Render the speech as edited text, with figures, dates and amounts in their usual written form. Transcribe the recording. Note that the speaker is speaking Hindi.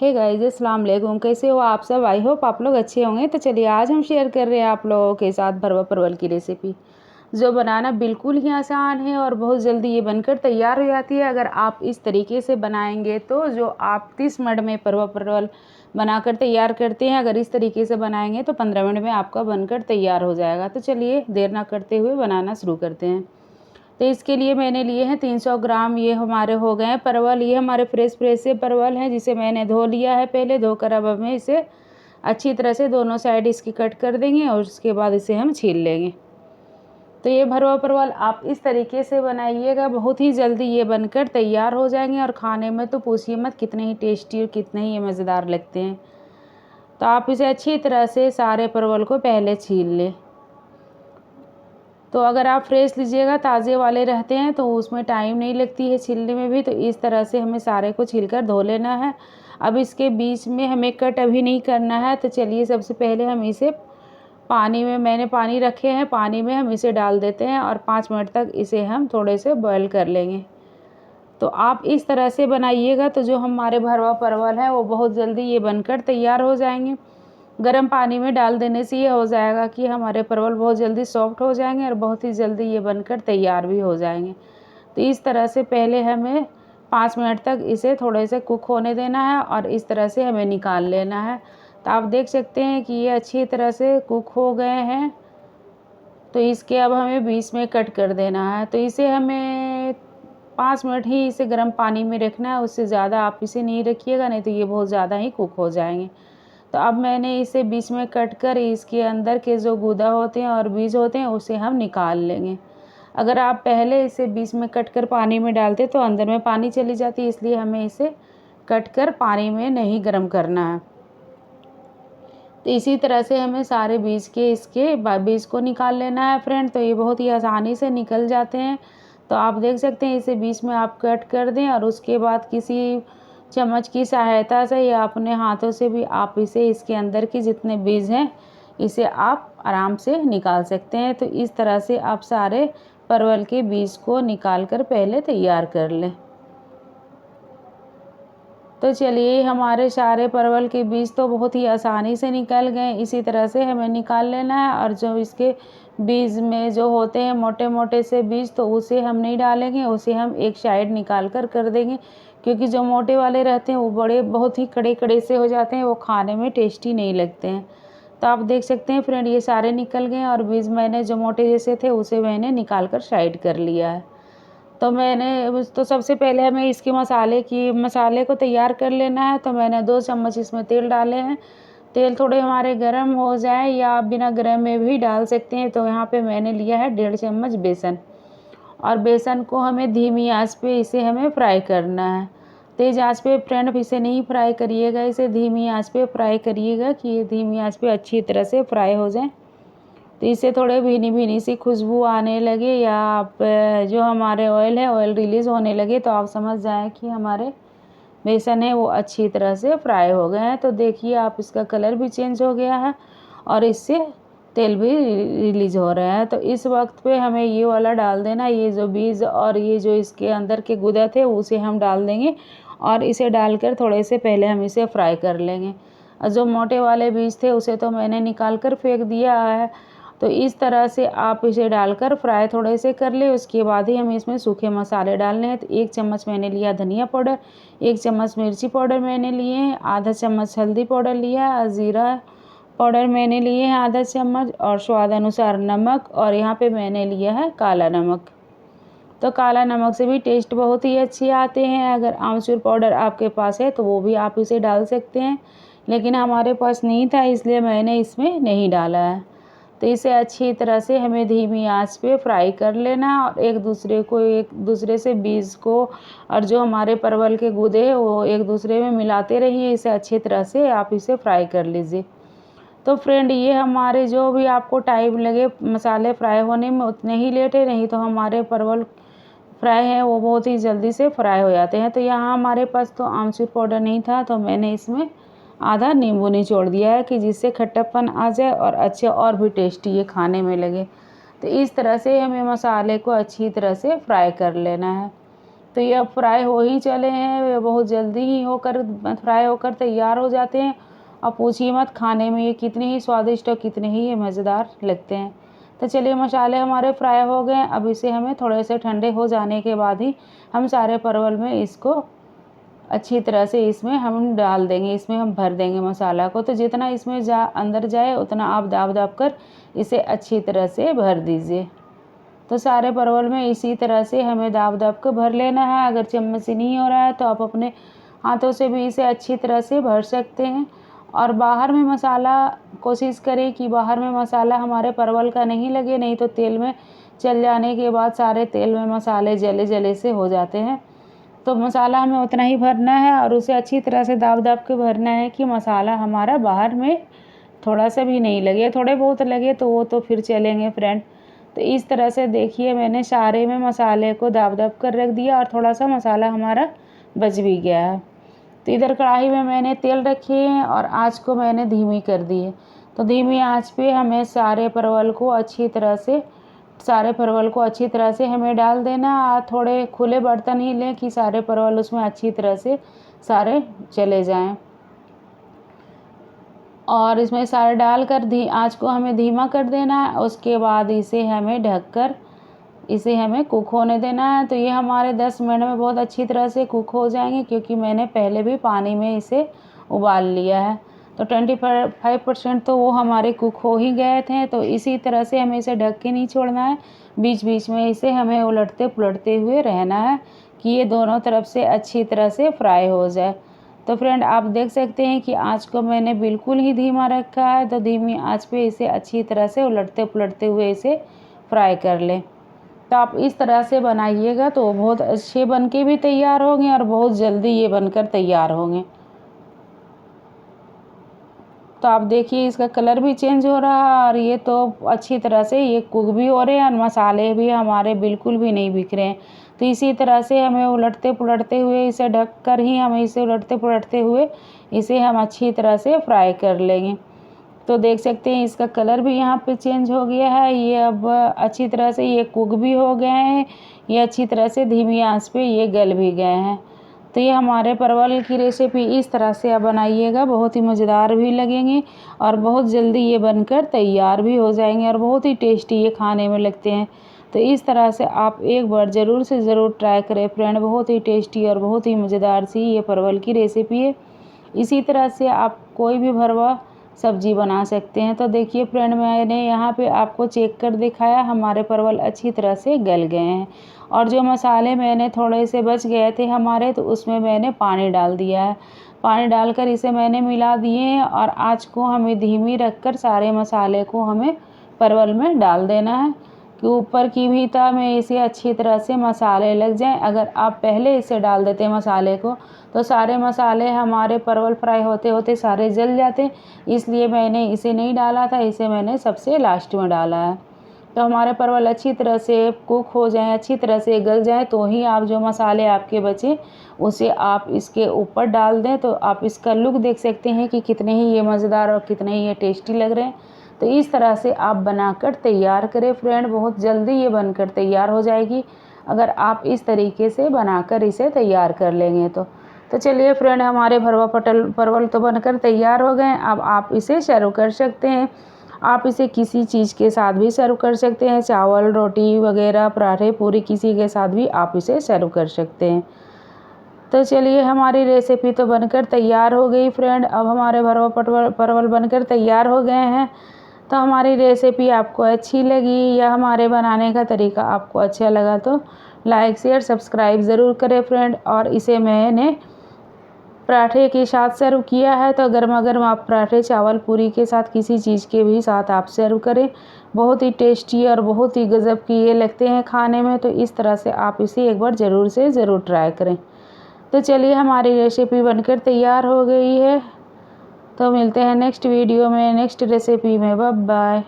हे गाइस, अस्सलाम वालेकुम। कैसे हो आप सब? आई होप आप लोग अच्छे होंगे। तो चलिए आज हम शेयर कर रहे हैं आप लोगों के साथ भरवा परवल की रेसिपी, जो बनाना बिल्कुल ही आसान है और बहुत जल्दी ये बनकर तैयार हो जाती है। अगर आप इस तरीके से बनाएंगे तो जो आप 30 मिनट में भरवा परवल बनाकर तैयार करते हैं, अगर इस तरीके से बनाएंगे तो 15 मिनट में आपका बनकर तैयार हो जाएगा। तो चलिए देर ना करते हुए बनाना शुरू करते हैं। तो इसके लिए मैंने लिए हैं 300 ग्राम, ये हमारे हो गए हैं परवल। ये हमारे फ्रेश से परवल हैं, जिसे मैंने धो लिया है। पहले धोकर अब हमें इसे अच्छी तरह से दोनों साइड इसकी कट कर देंगे और उसके बाद इसे हम छील लेंगे। तो ये भरवा परवल आप इस तरीके से बनाइएगा, बहुत ही जल्दी ये बनकर तैयार हो जाएंगे और खाने में तो पूछिए मत कितने ही टेस्टी और कितने ही ये मज़ेदार लगते हैं। तो आप इसे अच्छी तरह से सारे परवल को पहले छील लें। तो अगर आप फ्रेश लीजिएगा, ताज़े वाले रहते हैं तो उसमें टाइम नहीं लगती है छीलने में भी। तो इस तरह से हमें सारे को छीलकर धो लेना है। अब इसके बीच में हमें कट अभी नहीं करना है। तो चलिए सबसे पहले हम इसे पानी में, मैंने पानी रखे हैं, पानी में हम इसे डाल देते हैं और 5 मिनट तक इसे हम थोड़े से बॉयल कर लेंगे। तो आप इस तरह से बनाइएगा तो जो हमारे भरवा परवल है वो बहुत जल्दी ये बनकर तैयार हो जाएंगे। गर्म पानी में डाल देने से ये हो जाएगा कि हमारे परवल बहुत जल्दी सॉफ्ट हो जाएंगे और बहुत ही जल्दी ये बनकर तैयार भी हो जाएंगे। तो इस तरह से पहले हमें 5 मिनट तक इसे थोड़े से कुक होने देना है और इस तरह से हमें निकाल लेना है। तो आप देख सकते हैं कि ये अच्छी तरह से कुक हो गए हैं। तो इसके अब हमें बीच में कट कर देना है। तो इसे हमें 5 मिनट ही इसे गर्म पानी में रखना है, उससे ज़्यादा आप इसे नहीं रखिएगा, नहीं तो ये बहुत ज़्यादा ही कुक हो जाएंगे। तो अब मैंने इसे बीच में कट कर इसके अंदर के जो गूदा होते हैं और बीज होते हैं उसे हम निकाल लेंगे। अगर आप पहले इसे बीच में कट कर पानी में डालते तो अंदर में पानी चली जाती, इसलिए हमें इसे कट कर पानी में नहीं गर्म करना है। तो इसी तरह से हमें सारे बीज के इसके बीज को निकाल लेना है फ्रेंड। तो ये बहुत ही आसानी से निकल जाते हैं। तो आप देख सकते हैं इसे बीच में आप कट कर दें और उसके बाद किसी चम्मच की सहायता से या अपने हाथों से भी आप इसे, इसके अंदर के जितने बीज हैं इसे आप आराम से निकाल सकते हैं। तो इस तरह से आप सारे परवल के बीज को निकाल कर पहले तैयार कर लें। तो चलिए हमारे सारे परवल के बीज तो बहुत ही आसानी से निकल गए। इसी तरह से हमें निकाल लेना है और जो इसके बीज में जो होते हैं मोटे मोटे से बीज, तो उसे हम नहीं डालेंगे, उसे हम एक साइड निकाल कर देंगे। क्योंकि जो मोटे वाले रहते हैं वो बड़े बहुत ही कड़े कड़े से हो जाते हैं, वो खाने में टेस्टी नहीं लगते हैं। तो आप देख सकते हैं फ्रेंड ये सारे निकल गए और बीज मैंने जो मोटे जैसे थे उसे मैंने निकाल कर साइड कर लिया है। तो सबसे पहले हमें इसके मसाले को तैयार कर लेना है। तो मैंने 2 चम्मच इसमें तेल डाले हैं। तेल थोड़े हमारे गर्म हो जाए या आप बिना गर्म में भी डाल सकते हैं। तो यहाँ पे मैंने लिया है 1.5 चम्मच बेसन, और बेसन को हमें धीमी आंच पे इसे हमें फ्राई करना है। तेज़ आंच पे फ्रेंड इसे नहीं फ्राई करिएगा, इसे धीमी आंच पे फ्राई करिएगा कि ये धीमी आंच पे अच्छी तरह से फ्राई हो जाए। तो इससे थोड़े भीनी भीनी सी खुशबू आने लगे या आप जो हमारे ऑयल है ऑयल रिलीज़ होने लगे, तो आप समझ जाएं कि हमारे बेसन है वो अच्छी तरह से फ्राई हो गए हैं। तो देखिए आप इसका कलर भी चेंज हो गया है और इससे तेल भी रिलीज़ हो रहा है। तो इस वक्त पे हमें ये वाला डाल देना, ये जो बीज और ये जो इसके अंदर के गुदा थे उसे हम डाल देंगे और इसे डालकर थोड़े से पहले हम इसे फ्राई कर लेंगे। और जो मोटे वाले बीज थे उसे तो मैंने निकाल कर फेंक दिया है। तो इस तरह से आप इसे डालकर फ्राई थोड़े से कर ले। उसके बाद ही हमें इसमें सूखे मसाले डालने हैं। तो 1 चम्मच मैंने लिया धनिया पाउडर, 1 चम्मच मिर्ची पाउडर मैंने लिए हैं, आधा चम्मच हल्दी पाउडर लिया है, ज़ीरा पाउडर मैंने लिए हैं आधा चम्मच, और स्वाद अनुसार नमक, और यहाँ पे मैंने लिया है काला नमक। तो काला नमक से भी टेस्ट बहुत ही अच्छे आते हैं। अगर आमचूर पाउडर आपके पास है तो वो भी आप इसे डाल सकते हैं, लेकिन हमारे पास नहीं था इसलिए मैंने इसमें नहीं डाला है। तो इसे अच्छी तरह से हमें धीमी आंच पे फ्राई कर लेना और एक दूसरे से बीज को और जो हमारे परवल के गूदे हैं वो एक दूसरे में मिलाते रहिए। इसे अच्छी तरह से आप इसे फ्राई कर लीजिए। तो फ्रेंड ये हमारे जो भी आपको टाइम लगे मसाले फ्राई होने में उतने ही लेट है, नहीं तो हमारे परवल फ्राई है वो बहुत ही जल्दी से फ्राई हो जाते हैं। तो यहाँ हमारे पास तो आमचूर पाउडर नहीं था, तो मैंने इसमें आधा नींबू निचोड़ दिया है कि जिससे खट्टापन आ जाए और अच्छे और भी टेस्टी ये खाने में लगे। तो इस तरह से हमें मसाले को अच्छी तरह से फ्राई कर लेना है। तो ये अब फ्राई हो ही चले हैं, वे बहुत जल्दी ही फ्राई होकर तैयार हो जाते हैं। और पूछिए मत, खाने में ये कितने ही स्वादिष्ट और कितने ही ये मज़ेदार लगते हैं। तो चलिए मसाले हमारे फ्राई हो गए। अब इसे हमें थोड़े से ठंडे हो जाने के बाद ही हम सारे परवल में इसको अच्छी तरह से इसमें हम डाल देंगे, इसमें हम भर देंगे मसाला को। तो जितना इसमें अंदर जाए उतना आप दाब दाब कर इसे अच्छी तरह से भर दीजिए। तो सारे परवल में इसी तरह से हमें दाब दाब कर भर लेना है। अगर चम्मच से नहीं हो रहा है तो आप अपने हाथों से भी इसे अच्छी तरह से भर सकते हैं। और बाहर में मसाला कोशिश करें कि बाहर में मसाला हमारे परवल का नहीं लगे, नहीं तो तेल में चल जाने के बाद सारे तेल में मसाले जले जले से हो जाते हैं। तो मसाला हमें उतना ही भरना है और उसे अच्छी तरह से दाब दाब के भरना है कि मसाला हमारा बाहर में थोड़ा सा भी नहीं लगे। थोड़े बहुत लगे तो वो तो फिर चलेंगे फ्रेंड। तो इस तरह से देखिए मैंने सारे में मसाले को दाब दाब कर रख दिया और थोड़ा सा मसाला हमारा बच भी गया है। तो इधर कढ़ाई में मैंने तेल रखे हैं और आँच को मैंने धीमी कर दी है। तो धीमी आँच पे हमें सारे परवल को अच्छी तरह से हमें डाल देना। थोड़े खुले बर्तन ही लें कि सारे परवल उसमें अच्छी तरह से सारे चले जाएं। और इसमें सारे डालकर आँच को हमें धीमा कर देना है। उसके बाद इसे हमें ढककर इसे हमें कुक होने देना है। तो ये हमारे 10 मिनट में बहुत अच्छी तरह से कुक हो जाएंगे, क्योंकि मैंने पहले भी पानी में इसे उबाल लिया है। तो 25% तो वो हमारे कुक हो ही गए थे। तो इसी तरह से हमें इसे ढक के नहीं छोड़ना है, बीच बीच में इसे हमें उलटते पुलटते हुए रहना है कि ये दोनों तरफ से अच्छी तरह से फ्राई हो जाए। तो फ्रेंड आप देख सकते हैं कि आँच को मैंने बिल्कुल ही धीमा रखा है। तो धीमी आँच पे इसे अच्छी तरह से उलटते पुलटते हुए इसे फ्राई कर लें। तो आप इस तरह से बनाइएगा तो बहुत अच्छे बन के भी तैयार होंगे और बहुत जल्दी ये बनकर तैयार होंगे। तो आप देखिए इसका कलर भी चेंज हो रहा है और ये तो अच्छी तरह से ये कुक भी हो रहे हैं और मसाले भी हमारे बिल्कुल भी नहीं बिखरे हैं। तो इसी तरह से हमें उलटते पुलटते हुए इसे ढककर ही हमें इसे उलटते पुलटते हुए इसे हम अच्छी तरह से फ्राई कर लेंगे। तो देख सकते हैं इसका कलर भी यहाँ पे चेंज हो गया है। ये अब अच्छी तरह से ये कुक भी हो गए हैं, ये अच्छी तरह से धीमी आंच पे ये गल भी गए हैं। तो ये हमारे परवल की रेसिपी इस तरह से आप बनाइएगा, बहुत ही मज़ेदार भी लगेंगे और बहुत जल्दी ये बनकर तैयार भी हो जाएंगे और बहुत ही टेस्टी ये खाने में लगते हैं। तो इस तरह से आप एक बार ज़रूर से ज़रूर ट्राई करें फ्रेंड, बहुत ही टेस्टी और बहुत ही मज़ेदार सी ये परवल की रेसिपी है। इसी तरह से आप कोई भी भरवा सब्जी बना सकते हैं। तो देखिए फ्रेंड मैंने यहाँ पे आपको चेक कर दिखाया, हमारे परवल अच्छी तरह से गल गए हैं और जो मसाले मैंने थोड़े से बच गए थे हमारे, तो उसमें मैंने पानी डाल दिया है। पानी डालकर इसे मैंने मिला दिए हैं और आँच को हमें धीमी रखकर सारे मसाले को हमें परवल में डाल देना है कि ऊपर की भी तह में इसे अच्छी तरह से मसाले लग जाएं। अगर आप पहले इसे डाल देते मसाले को तो सारे मसाले हमारे परवल फ्राई होते होते सारे जल जाते, इसलिए मैंने इसे नहीं डाला था, इसे मैंने सबसे लास्ट में डाला है। तो हमारे परवल अच्छी तरह से कुक हो जाएं, अच्छी तरह से गल जाएं, तो ही आप जो मसाले आपके बचे उसे आप इसके ऊपर डाल दें। तो आप इसका लुक देख सकते हैं कि कितने ही ये मज़ेदार और कितने ही ये टेस्टी लग रहे हैं। तो इस तरह से आप बनाकर तैयार करें फ्रेंड, बहुत जल्दी ये बनकर तैयार हो जाएगी अगर आप इस तरीके से बनाकर इसे तैयार कर लेंगे तो चलिए फ्रेंड हमारे भरवा परवल तो बनकर तैयार हो गए। अब आप इसे सर्व कर सकते हैं। आप इसे किसी चीज़ के साथ भी सर्व कर सकते हैं, चावल रोटी वगैरह पराठे पूरी किसी के साथ भी आप इसे सर्व कर सकते हैं। तो चलिए हमारी रेसिपी तो बनकर तैयार हो गई फ्रेंड। अब हमारे भरवा परवल बनकर तैयार हो गए हैं। तो हमारी रेसिपी आपको अच्छी लगी या हमारे बनाने का तरीका आपको अच्छा लगा तो लाइक शेयर सब्सक्राइब ज़रूर करें फ्रेंड। और इसे मैंने पराठे के साथ सर्व किया है, तो गर्मा गर्म आप पराठे चावल पूरी के साथ किसी चीज़ के भी साथ आप सर्व करें, बहुत ही टेस्टी और बहुत ही गज़ब की ये लगते हैं खाने में। तो इस तरह से आप इसे एक बार ज़रूर से ज़रूर ट्राई करें। तो चलिए हमारी रेसिपी बनकर तैयार हो गई है। तो मिलते हैं नेक्स्ट वीडियो में नेक्स्ट रेसिपी में। Bye bye.